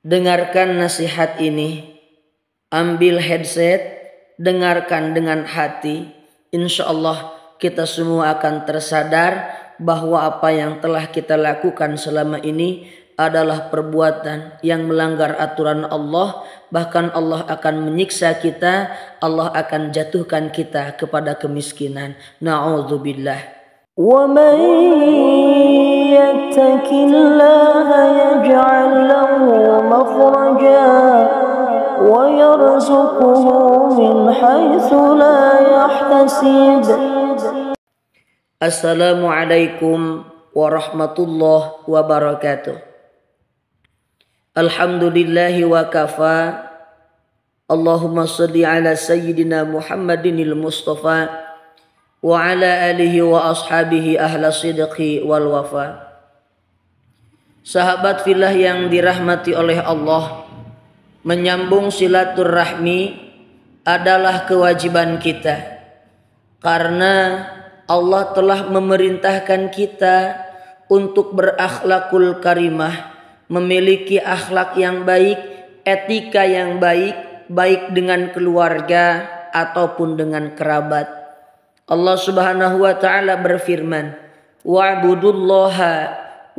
Dengarkan nasihat ini, ambil headset, dengarkan dengan hati. Insya Allah kita semua akan tersadar bahwa apa yang telah kita lakukan selama ini adalah perbuatan yang melanggar aturan Allah. Bahkan Allah akan menyiksa kita, Allah akan jatuhkan kita kepada kemiskinan. Na'udzubillah. وَمَنْ يَتَّقِ اللَّهَ يَجْعَلْ لَهُ مَخْرَجًا وَيَرْزُقْهُ مِنْ حَيْثُ لَا يَحْتَسِبُ. Assalamualaikum warahmatullahi wabarakatuh. Alhamdulillahi wa kafa. Allahumma salli ala sayyidina Muhammadinil Mustafa wa ala alihi wa ashabihi ahla sidqi wal wafa. Sahabat fillah yang dirahmati oleh Allah, menyambung silaturahmi adalah kewajiban kita, karena Allah telah memerintahkan kita untuk berakhlakul karimah, memiliki akhlak yang baik, etika yang baik, baik dengan keluarga ataupun dengan kerabat. Allah Subhanahu wa taala berfirman, wa'budullaha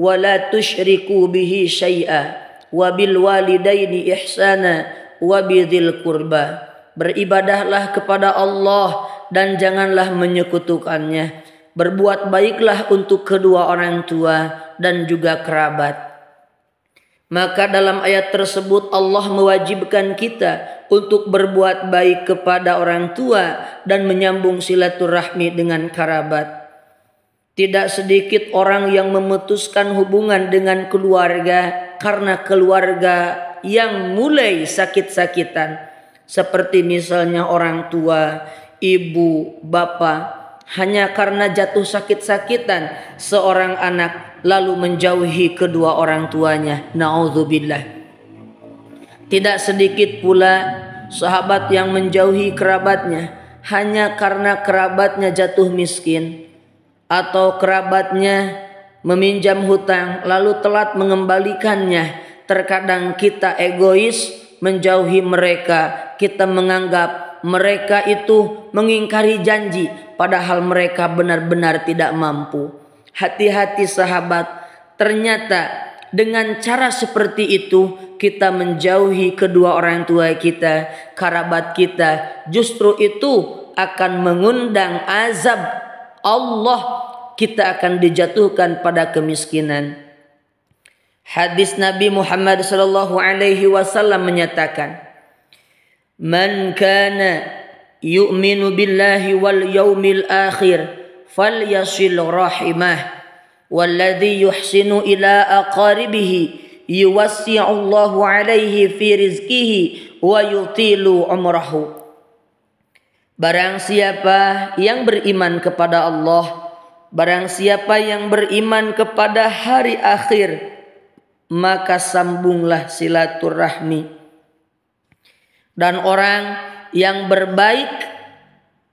wa la tusyriku bihi syai'a wa bil walidaini ihsana wa bidzil qurba. Beribadahlah kepada Allah dan janganlah menyekutukannya. Berbuat baiklah untuk kedua orang tua dan juga kerabat. Maka dalam ayat tersebut Allah mewajibkan kita untuk berbuat baik kepada orang tua dan menyambung silaturahmi dengan kerabat. Tidak sedikit orang yang memutuskan hubungan dengan keluarga karena keluarga yang mulai sakit-sakitan. Seperti misalnya orang tua, ibu, bapak. Hanya karena jatuh sakit-sakitan seorang anak lalu menjauhi kedua orang tuanya. Na'udzubillah. Tidak sedikit pula sahabat yang menjauhi kerabatnya hanya karena kerabatnya jatuh miskin atau kerabatnya meminjam hutang lalu telat mengembalikannya. Terkadang kita egois menjauhi mereka, kita menganggap mereka itu mengingkari janji padahal mereka benar-benar tidak mampu. Hati-hati sahabat, ternyata dengan cara seperti itu kita menjauhi kedua orang tua kita, kerabat kita. Justru itu akan mengundang azab Allah, kita akan dijatuhkan pada kemiskinan. Hadis Nabi Muhammad sallallahu alaihi wasallam menyatakan, man kana yu'minu billahi wal yaumil akhir falyasil rahimah walladhi yuhsinu ila aqaribihi yuwassi'ullahu alaihi fi rizqihi wa yutilu umrahu. Barang siapa yang beriman kepada Allah, barang siapa yang beriman kepada hari akhir, maka sambunglah silaturahmi. Dan orang yang berbaik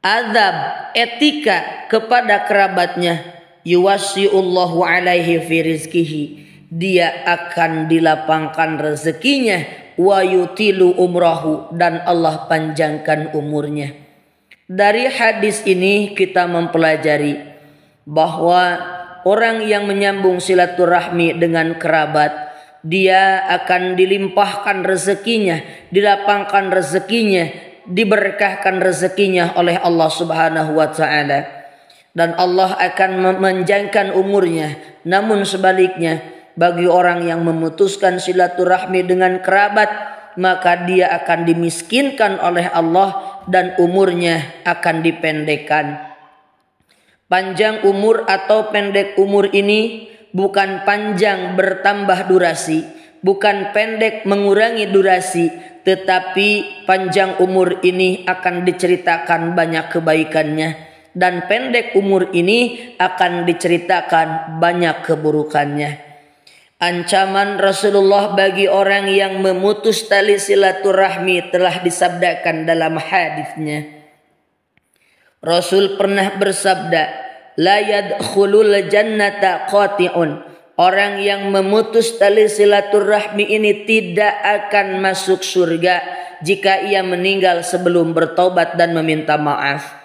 adab, etika kepada kerabatnya, yuwassi'ullahu alaihi fi rizqihi, dia akan dilapangkan rezekinya, wa yutilu umrahu, dan Allah panjangkan umurnya. Dari hadis ini kita mempelajari bahwa orang yang menyambung silaturahmi dengan kerabat, dia akan dilimpahkan rezekinya, dilapangkan rezekinya, diberkahkan rezekinya oleh Allah Subhanahu wa taala, dan Allah akan memanjangkan umurnya. Namun sebaliknya, bagi orang yang memutuskan silaturahmi dengan kerabat, maka dia akan dimiskinkan oleh Allah dan umurnya akan dipendekkan. Panjang umur atau pendek umur ini bukan panjang bertambah durasi, bukan pendek mengurangi durasi, tetapi panjang umur ini akan diceritakan banyak kebaikannya, dan pendek umur ini akan diceritakan banyak keburukannya. Ancaman Rasulullah bagi orang yang memutus tali silaturahmi telah disabdakan dalam hadisnya. Rasul pernah bersabda, la yadkhulul jannata qati'un Orang yang memutus tali silaturahmi ini tidak akan masuk surga jika ia meninggal sebelum bertobat dan meminta maaf.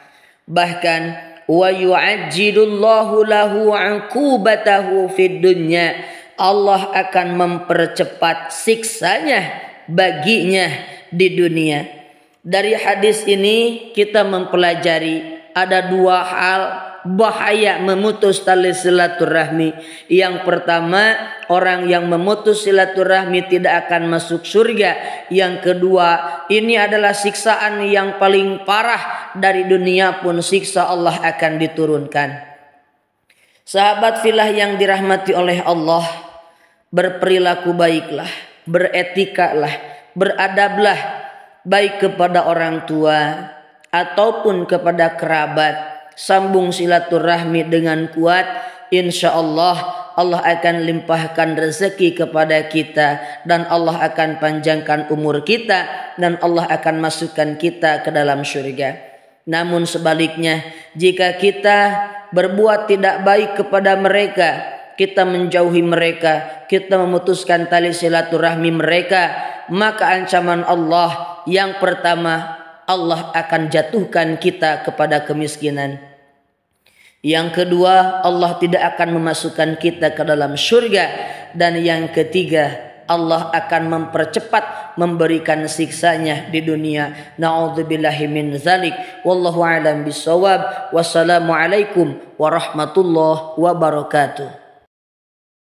Bahkan wa yu'ajjilullahu lahu 'uqubatahu fid dunya. Allah akan mempercepat siksanya baginya di dunia. Dari hadis ini kita mempelajari ada dua hal bahaya memutus tali silaturahmi. Yang pertama, orang yang memutus silaturahmi tidak akan masuk surga. Yang kedua, ini adalah siksaan yang paling parah. Dari dunia pun siksa Allah akan diturunkan. Sahabat filah yang dirahmati oleh Allah, berperilaku baiklah, beretikalah, beradablah, baik kepada orang tua ataupun kepada kerabat. Sambung silaturahmi dengan kuat, insya Allah Allah akan limpahkan rezeki kepada kita, dan Allah akan panjangkan umur kita, dan Allah akan masukkan kita ke dalam surga. Namun sebaliknya, jika kita berbuat tidak baik kepada mereka, kita menjauhi mereka, kita memutuskan tali silaturahmi mereka, maka ancaman Allah yang pertama, Allah akan jatuhkan kita kepada kemiskinan. Yang kedua, Allah tidak akan memasukkan kita ke dalam surga. Dan yang ketiga, Allah akan mempercepat memberikan siksanya di dunia. Na'udzubillahi min dzalik. Wallahu a'lam bishawab. Wassalamualaikum warahmatullahi wabarakatuh.